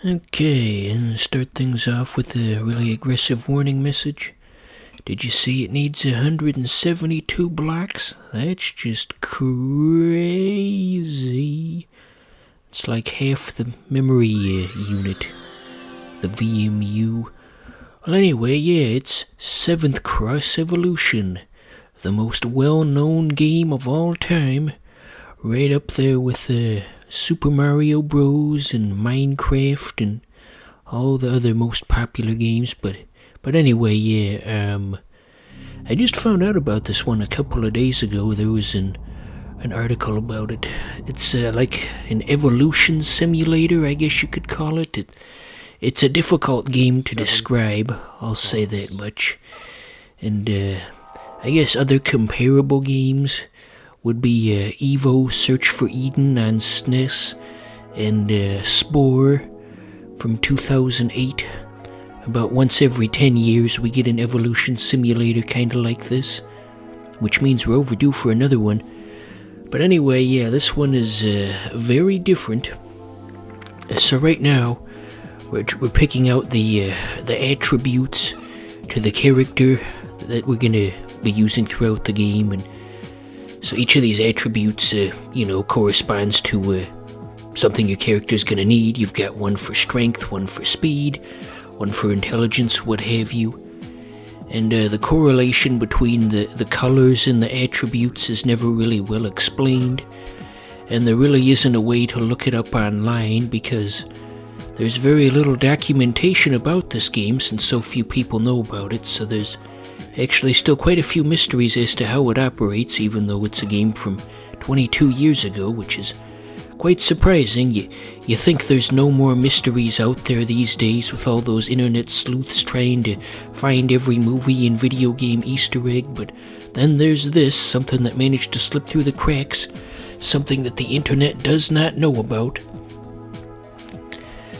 Okay, and start things off with a really aggressive warning message. Did you see it needs 172 blocks? That's just crazy. It's like half the memory unit, the VMU. Well, anyway, yeah, it's 7th Cross Evolution, the most well-known game of all time, right up there with Super Mario Bros. And Minecraft and all the other most popular games, but anyway, yeah, I just found out about this one a couple of days ago. There was an article about it. It's like an evolution simulator, I guess you could call it. It's a difficult game to describe, I'll say that much. And I guess other comparable games would be Evo Search for Eden on SNES and Spore from 2008. About once every 10 years we get an evolution simulator kinda like this, which means we're overdue for another one. But anyway, yeah, this one is very different. So right now, we're picking out the attributes to the character that we're gonna be using throughout the game, and so each of these attributes, corresponds to something your character's gonna need. You've got one for strength, one for speed, one for intelligence, what have you. And the correlation between the colors and the attributes is never really well explained. And there really isn't a way to look it up online because there's very little documentation about this game since so few people know about it. So there's actually still quite a few mysteries as to how it operates, even though it's a game from 22 years ago, which is quite surprising. You think there's no more mysteries out there these days with all those internet sleuths trying to find every movie and video game Easter egg, but then there's this, something that managed to slip through the cracks, something that the internet does not know about.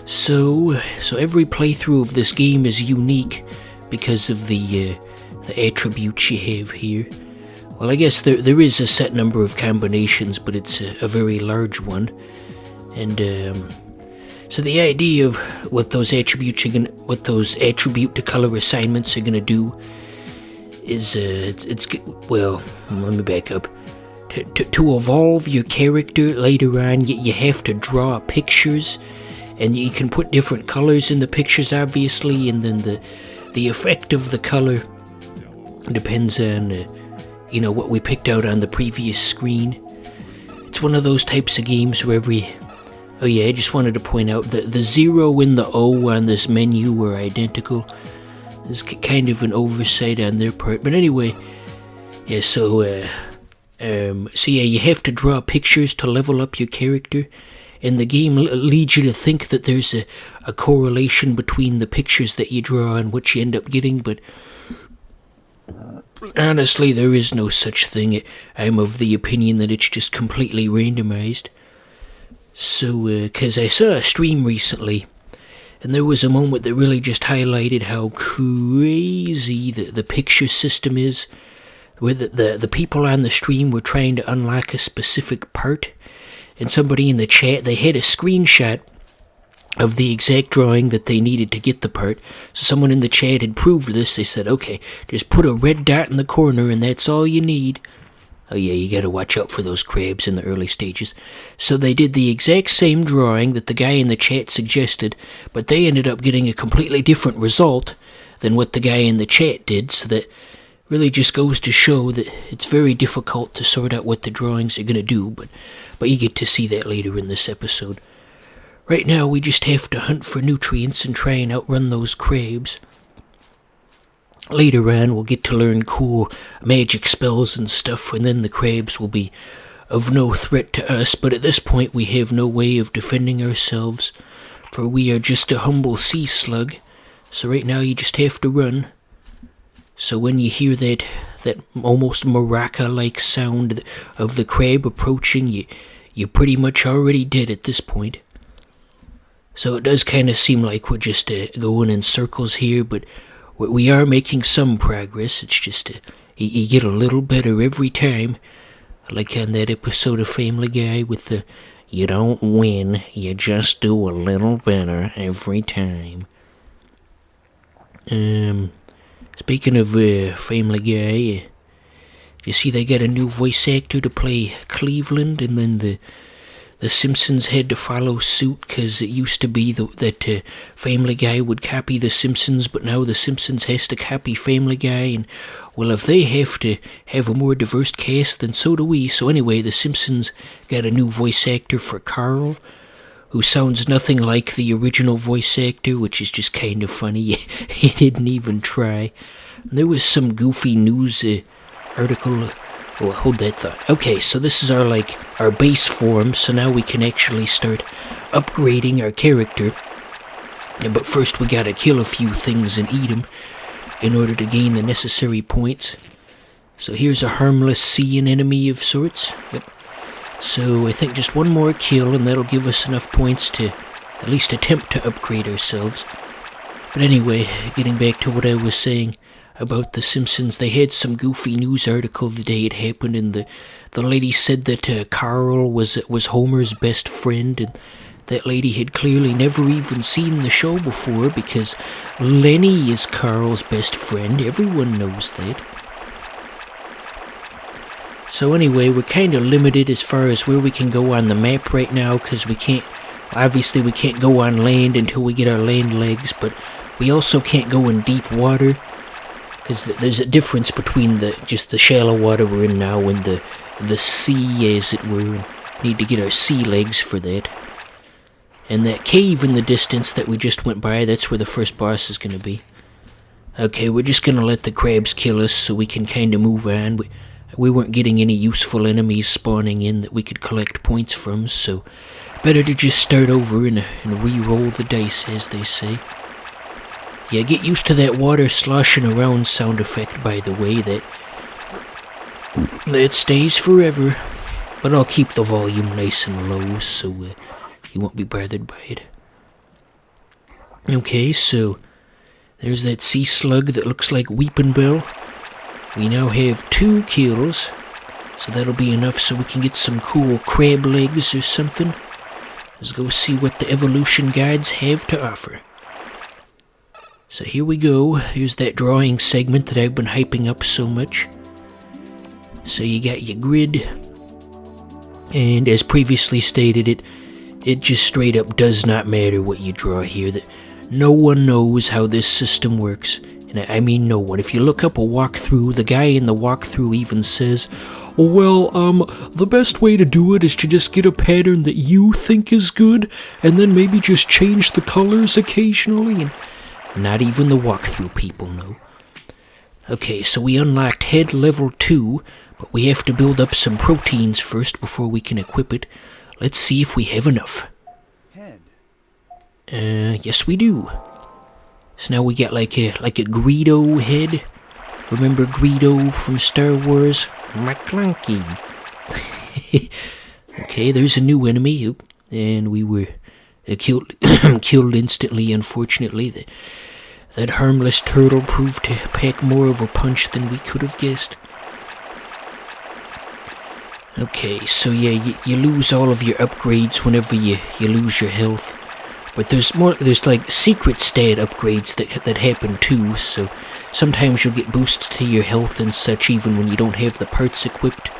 So every playthrough of this game is unique because of the attributes you have here. Well, I guess there is a set number of combinations, but it's a very large one. And so the idea of what those attribute to color assignments are gonna do is well, let me back up. To evolve your character later on, you have to draw pictures, and you can put different colors in the pictures, obviously, and then the effect of the color depends on what we picked out on the previous screen. It's one of those types of games where oh yeah, I just wanted to point out that the 0 and the O on this menu are identical. It's kind of an oversight on their part, but anyway, yeah, so yeah, you have to draw pictures to level up your character, and the game leads you to think that there's a correlation between the pictures that you draw and what you end up getting, but honestly, there is no such thing. I'm of the opinion that it's just completely randomized. So, because I saw a stream recently, and there was a moment that really just highlighted how crazy the picture system is, where the people on the stream were trying to unlock a specific part, and somebody in the chat, they had a screenshot of the exact drawing that they needed to get the part. So someone in the chat had proved this. They said, okay, just put a red dot in the corner and that's all you need. Oh yeah, you gotta watch out for those crabs in the early stages. So they did the exact same drawing that the guy in the chat suggested, but they ended up getting a completely different result than what the guy in the chat did, so that really just goes to show that it's very difficult to sort out what the drawings are gonna do, but you get to see that later in this episode. Right now, we just have to hunt for nutrients and try and outrun those crabs. Later on, we'll get to learn cool magic spells and stuff, and then the crabs will be of no threat to us, but at this point we have no way of defending ourselves, for we are just a humble sea slug, so right now you just have to run. So when you hear that almost maraca-like sound of the crab approaching, you're pretty much already dead at this point. So it does kind of seem like we're just going in circles here, but we are making some progress. It's just you get a little better every time, like on that episode of Family Guy with the You don't win, you just do a little better every time. Speaking of Family Guy, you see they got a new voice actor to play Cleveland, and then the Simpsons had to follow suit because it used to be that Family Guy would copy The Simpsons, but now The Simpsons has to copy Family Guy, and well, if they have to have a more diverse cast, then so do we. So anyway, The Simpsons got a new voice actor for Carl, who sounds nothing like the original voice actor, which is just kind of funny. He didn't even try. There was some goofy news article. Oh, hold that thought. Okay, so this is our base form, so now we can actually start upgrading our character. Yeah, but first we gotta kill a few things and eat them in order to gain the necessary points. So here's a harmless sea enemy of sorts. Yep. So I think just one more kill and that'll give us enough points to at least attempt to upgrade ourselves. But anyway, getting back to what I was saying about The Simpsons, they had some goofy news article the day it happened, and the lady said that Carl was Homer's best friend, and that lady had clearly never even seen the show before because Lenny is Carl's best friend. Everyone knows that. So anyway, we're kind of limited as far as where we can go on the map right now because we can't go on land until we get our land legs, but we also can't go in deep water because there's a difference between just the shallow water we're in now and the sea, as it were. We need to get our sea legs for that. And that cave in the distance that we just went by, that's where the first boss is going to be. Okay, we're just going to let the crabs kill us so we can kind of move on. We weren't getting any useful enemies spawning in that we could collect points from, so better to just start over and re-roll the dice, as they say. Yeah, get used to that water sloshing around sound effect, by the way. That stays forever. But I'll keep the volume nice and low so you won't be bothered by it. Okay, so there's that sea slug that looks like Weepin' Bell. We now have 2 kills, so that'll be enough so we can get some cool crab legs or something. Let's go see what the evolution guides have to offer. So here we go. Here's that drawing segment that I've been hyping up so much. So you got your grid, and as previously stated, it just straight up does not matter what you draw here. That no one knows how this system works. And I mean no one. If you look up a walkthrough, the guy in the walkthrough even says, well, the best way to do it is to just get a pattern that you think is good, and then maybe just change the colors occasionally, and not even the walkthrough people know. Okay, so we unlocked head level 2, but we have to build up some proteins first before we can equip it. Let's see if we have enough. Head. Yes we do. So now we got like a Greedo head. Remember Greedo from Star Wars? McClunky. Okay, there's a new enemy. And we were killed instantly, unfortunately. That harmless turtle proved to pack more of a punch than we could have guessed. Okay, so yeah, you lose all of your upgrades whenever you lose your health. But there's like secret stat upgrades that happen too, so sometimes you'll get boosts to your health and such even when you don't have the parts equipped.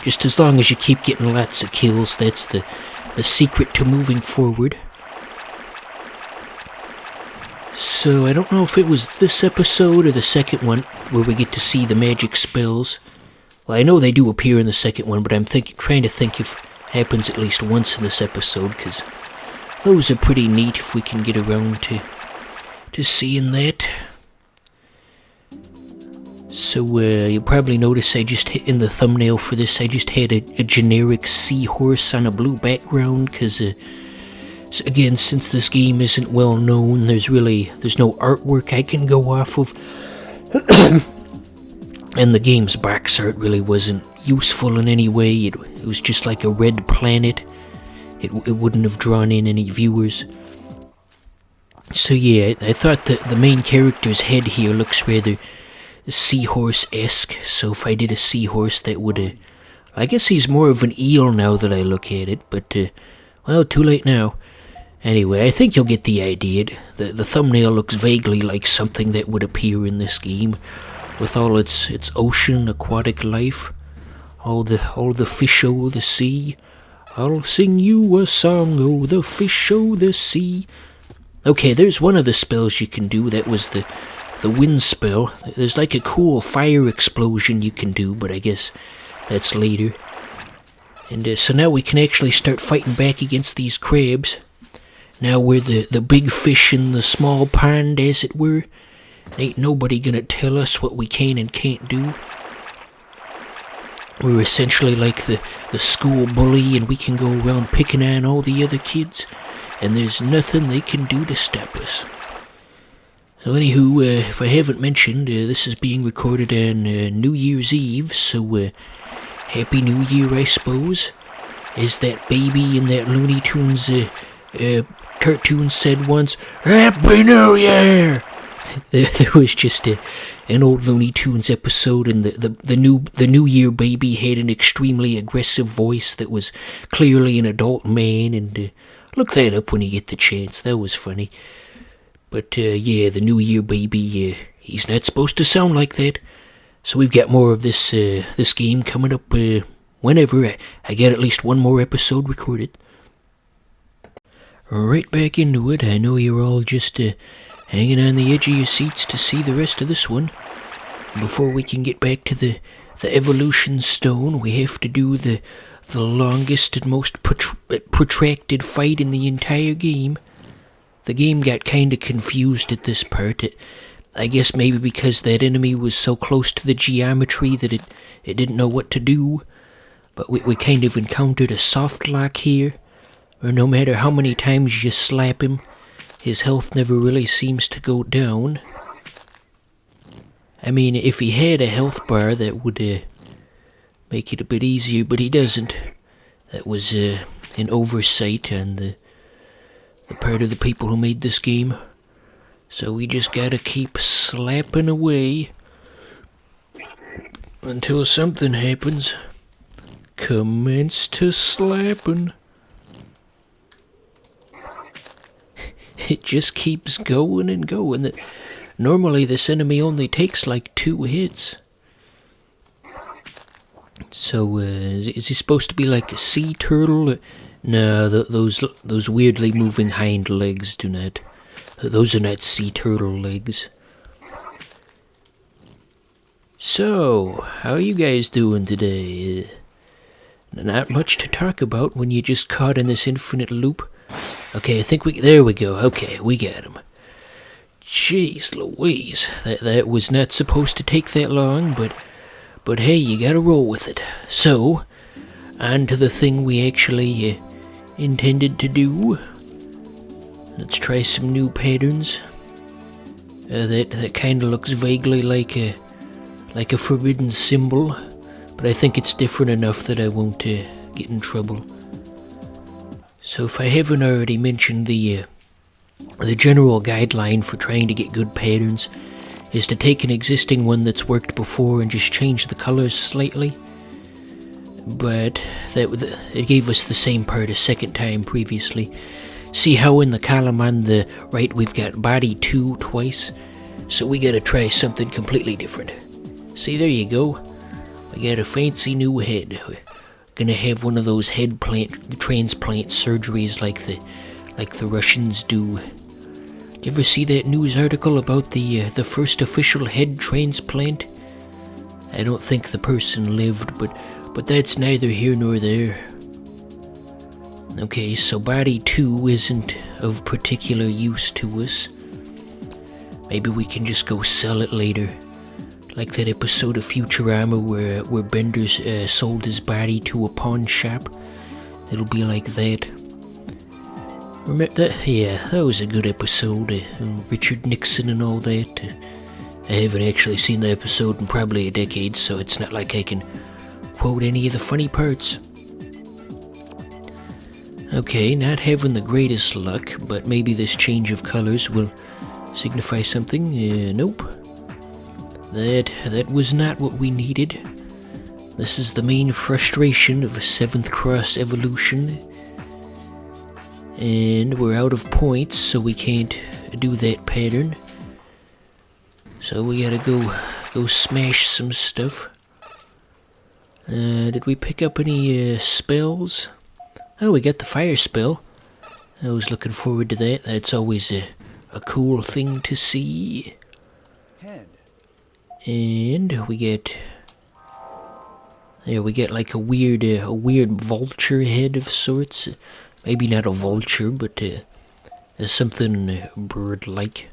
Just as long as you keep getting lots of kills, that's the secret to moving forward. So I don't know if it was this episode or the second one where we get to see the magic spells. Well, I know they do appear in the second one, but I'm trying to think if it happens at least once in this episode, because those are pretty neat if we can get around to seeing that. So you'll probably notice I just hit in the thumbnail for this, I just had a generic seahorse on a blue background, because again, since this game isn't well known, there's no artwork I can go off of. And the game's box art really wasn't useful in any way. It was just like a red planet. It wouldn't have drawn in any viewers. So yeah, I thought that the main character's head here looks rather seahorse-esque. So if I did a seahorse, that would I guess he's more of an eel now that I look at it, but, well, too late now. Anyway, I think you'll get the idea. The thumbnail looks vaguely like something that would appear in this game, with all its ocean aquatic life, all the fish o' the sea. I'll sing you a song o' the fish o' the sea. Okay, there's one of the spells you can do. That was the wind spell. There's like a cool fire explosion you can do, but I guess that's later. And so now we can actually start fighting back against these crabs. Now we're the big fish in the small pond, as it were. Ain't nobody gonna tell us what we can and can't do. We're essentially like the school bully, and we can go around picking on all the other kids, and there's nothing they can do to stop us. So anywho, if I haven't mentioned, this is being recorded on New Year's Eve, so Happy New Year, I suppose. As that baby in that Looney Tunes cartoon said once, Happy New Year! There was just an old Looney Tunes episode, and the New Year baby had an extremely aggressive voice that was clearly an adult man, and look that up when you get the chance. That was funny. But yeah, the New Year baby, he's not supposed to sound like that. So we've got more of this game coming up whenever I get at least one more episode recorded. Right back into it. I know you're all just hanging on the edge of your seats to see the rest of this one. Before we can get back to the evolution stone, we have to do the longest and most protracted fight in the entire game. The game got kinda confused at this part. I guess maybe because that enemy was so close to the geometry that it didn't know what to do. But we kind of encountered a soft lock here, where no matter how many times you slap him, his health never really seems to go down. I mean, if he had a health bar, that would make it a bit easier, but he doesn't. That was an oversight on the part of the people who made this game. So we just gotta keep slapping away until something happens. Commence to slapping. It just keeps going and going. Normally this enemy only takes like 2 hits. So is he supposed to be like a sea turtle? No, those weirdly moving hind legs do not. Those are not sea turtle legs. So, how are you guys doing today? Not much to talk about when you're just caught in this infinite loop. Okay, I think there we go. Okay, we got him. Jeez Louise, that was not supposed to take that long, but hey, you gotta roll with it. So, on to the thing we actually intended to do. Let's try some new patterns. That kind of looks vaguely like a forbidden symbol, but I think it's different enough that I won't get in trouble. So if I haven't already mentioned, the general guideline for trying to get good patterns is to take an existing one that's worked before and just change the colors slightly. But it gave us the same part a second time previously. See how in the column on the right we've got body 2 twice? So we gotta try something completely different. See, there you go. We got a fancy new head. We're gonna have one of those head transplant surgeries like the Russians do. Did you ever see that news article about the first official head transplant? I don't think the person lived, but that's neither here nor there. Okay, so body 2 isn't of particular use to us. Maybe we can just go sell it later. Like that episode of Futurama where Bender's sold his body to a pawn shop. It'll be like that. Remember that? Yeah, that was a good episode. Richard Nixon and all that. I haven't actually seen the episode in probably a decade, so it's not like I can quote any of the funny parts. Okay, not having the greatest luck, but maybe this change of colors will signify something. Nope. That was not what we needed. This is the main frustration of 7th Cross Evolution. And we're out of points, so we can't do that pattern. So we gotta go smash some stuff. Did we pick up any spells? Oh, we got the fire spell. I was looking forward to that. That's always a cool thing to see. Head. And we get... Yeah, we get like a weird vulture head of sorts. Maybe not a vulture, but something bird-like.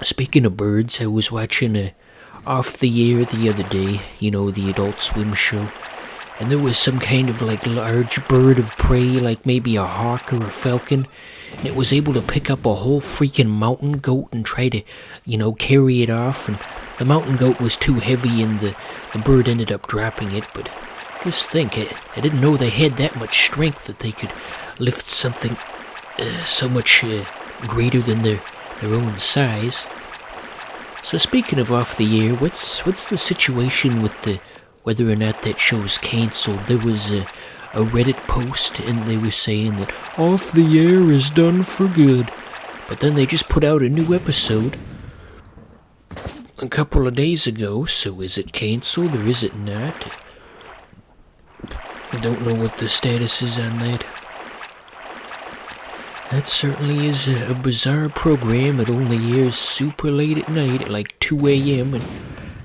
Speaking of birds, I was watching Off the Air the other day, you know, the Adult Swim show. And there was some kind of like large bird of prey, like maybe a hawk or a falcon. And it was able to pick up a whole freaking mountain goat and try to, you know, carry it off. And the mountain goat was too heavy and the bird ended up dropping it. But just think, I didn't know they had that much strength that they could lift something so much greater than their own size. So speaking of Off the Air, what's the situation with whether or not that show's cancelled? There was a Reddit post and they were saying that Off the Air is done for good. But then they just put out a new episode a couple of days ago, so is it cancelled or is it not? I don't know what the status is on that. That certainly is a bizarre program. It only airs super late at night at like 2 a.m. and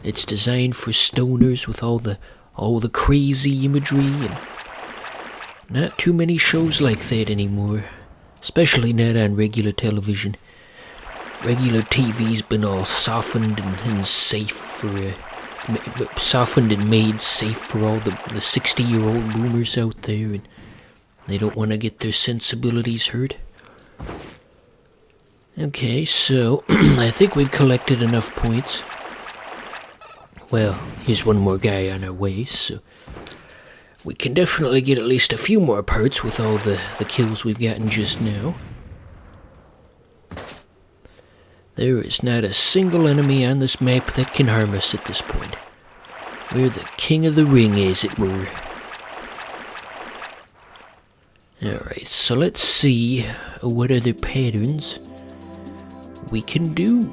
it's designed for stoners with all the crazy imagery, and not too many shows like that anymore. Especially not on regular television. Regular TV's been all softened and safe for softened and made safe for all the 60-year-old boomers out there, and they don't want to get their sensibilities hurt. Okay, so I think we've collected enough points. Well, here's one more guy on our way, so we can definitely get at least a few more parts with all the kills we've gotten just now. There is not a single enemy on this map that can harm us at this point. We're the king of the ring, as it were. Alright, so let's see what other patterns we can do.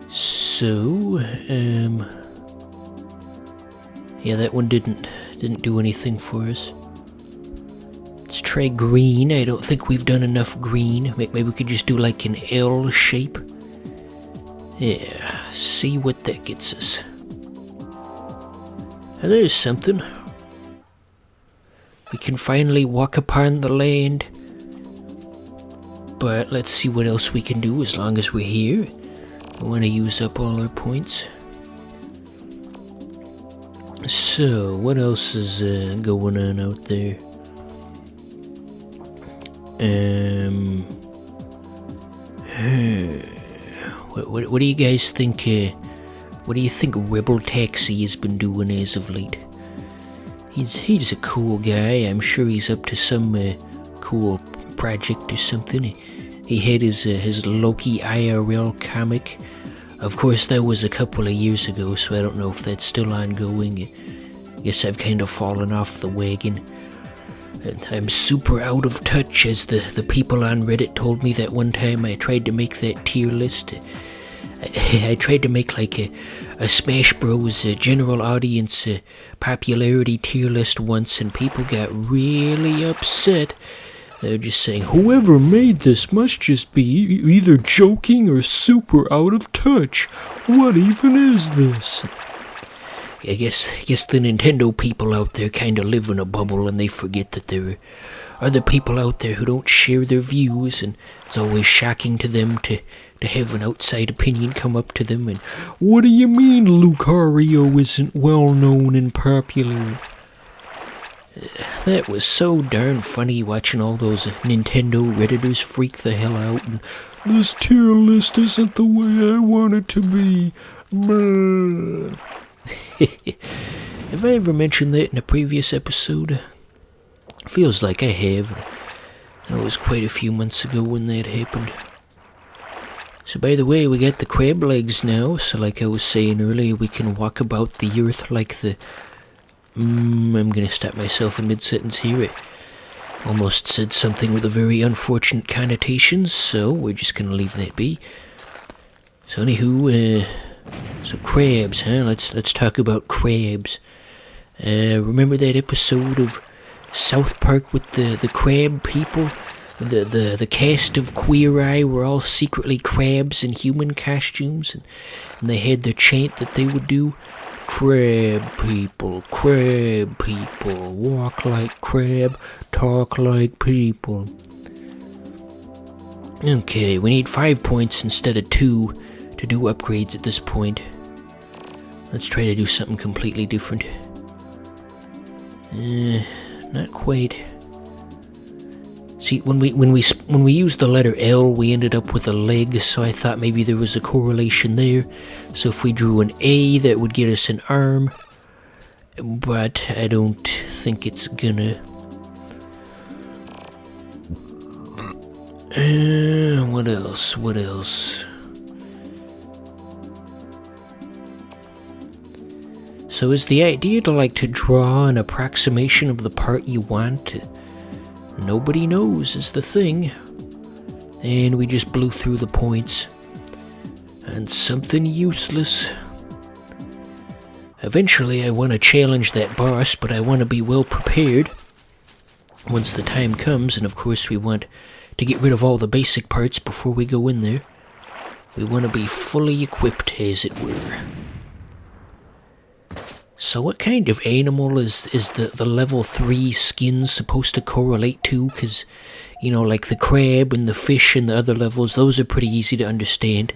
So, yeah, that one didn't do anything for us. Let's try green. I don't think we've done enough green. Maybe we could just do like an L shape. Yeah, see what that gets us. Now, there's something. We can finally walk upon the land. But let's see what else we can do as long as we're here. I want to use up all our points. So, what else is going on out there? What do you guys think? What do you think Rebel Taxi has been doing as of late? He's a cool guy. I'm sure he's up to some cool project or something. He had his Loki IRL comic. Of course, that was a couple of years ago, so I don't know if that's still ongoing. I guess I've kind of fallen off the wagon. I'm super out of touch, as the people on Reddit told me that one time I tried to make that tier list. I tried to make like a Smash Bros. General audience popularity tier list once, and people got really upset. They're just saying, whoever made this must just be either joking or super out of touch. What even is this? I guess the Nintendo people out there kind of live in a bubble, and they forget that there are other people out there who don't share their views, and it's always shocking to them to have an outside opinion come up to them and, what do you mean Lucario isn't well known and popular? That was so darn funny watching all those Nintendo Redditors freak the hell out, and this tier list isn't the way I want it to be. Have I ever mentioned that in a previous episode? Feels like I have. That was quite a few months ago when that happened. So by the way, we got the crab legs now, so like I was saying earlier, we can walk about the earth like the... I'm gonna stop myself in mid-sentence here. I almost said something with a very unfortunate connotation, so we're just gonna leave that be. So anywho, so crabs, huh? Let's talk about crabs. Remember that episode of South Park with the crab people? The cast of Queer Eye were all secretly crabs in human costumes, and they had their chant that they would do. Crab people, walk like crab, talk like people. Okay, we need 5 points instead of 2 to do upgrades at this point. Let's try to do something completely different. Not quite. See, when we used the letter L, we ended up with a leg, so I thought maybe there was a correlation there. So if we drew an A, that would get us an arm. But I don't think it's gonna. What else? So is the idea to draw an approximation of the part you want? Nobody knows is the thing. And we just blew through the points. And something useless. Eventually I want to challenge that boss, but I want to be well prepared once the time comes, and of course we want to get rid of all the basic parts before we go in there. We want to be fully equipped, as it were. So what kind of animal is the level 3 skin supposed to correlate to? Because, like the crab and the fish and the other levels, those are pretty easy to understand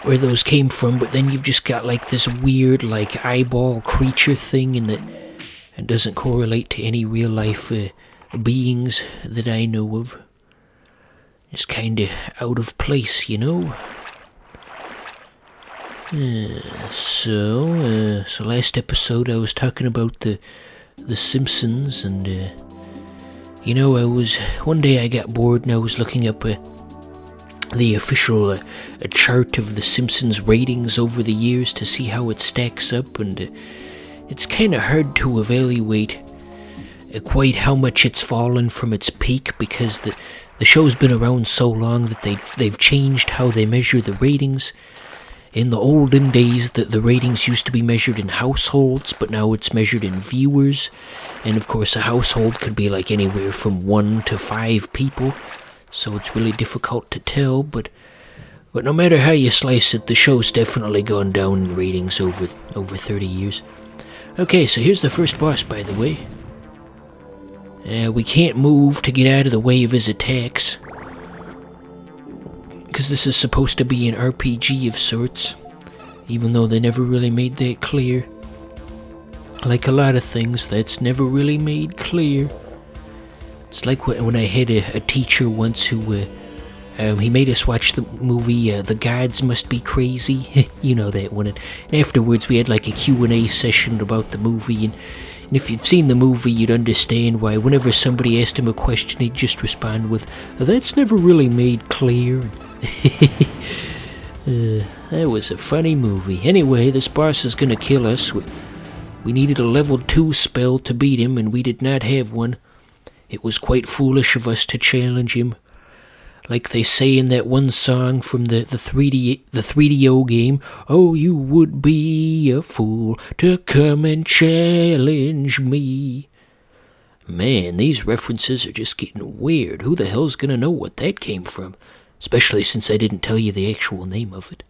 where those came from, but then you've just got this weird eyeball creature thing, and it doesn't correlate to any real life beings that I know of. It's kinda out of place, So last episode I was talking about the Simpsons, and one day I got bored and I was looking up the official a chart of the Simpsons ratings over the years to see how it stacks up, and it's kind of hard to evaluate quite how much it's fallen from its peak, because the show's been around so long that they've changed how they measure the ratings. In the olden days, the ratings used to be measured in households, but now it's measured in viewers. And of course, a household could be anywhere from 1 to 5 people, so it's really difficult to tell. But no matter how you slice it, the show's definitely gone down in ratings over 30 years. Okay, so here's the first boss, by the way. We can't move to get out of the way of his attacks, because this is supposed to be an RPG of sorts, even though they never really made that clear. Like a lot of things, that's never really made clear. It's like when I had a teacher once who, he made us watch the movie The Gods Must Be Crazy, that one, and afterwards we had a Q&A session about the movie, and if you'd seen the movie, you'd understand why whenever somebody asked him a question, he'd just respond with, "That's never really made clear." That was a funny movie. Anyway, this boss is gonna kill us. We needed a level 2 spell to beat him, and we did not have one. It was quite foolish of us to challenge him. Like they say in that one song from the 3DO game, "Oh, you would be a fool to come and challenge me." Man, these references are just getting weird. Who the hell's gonna know what that came from? Especially since I didn't tell you the actual name of it.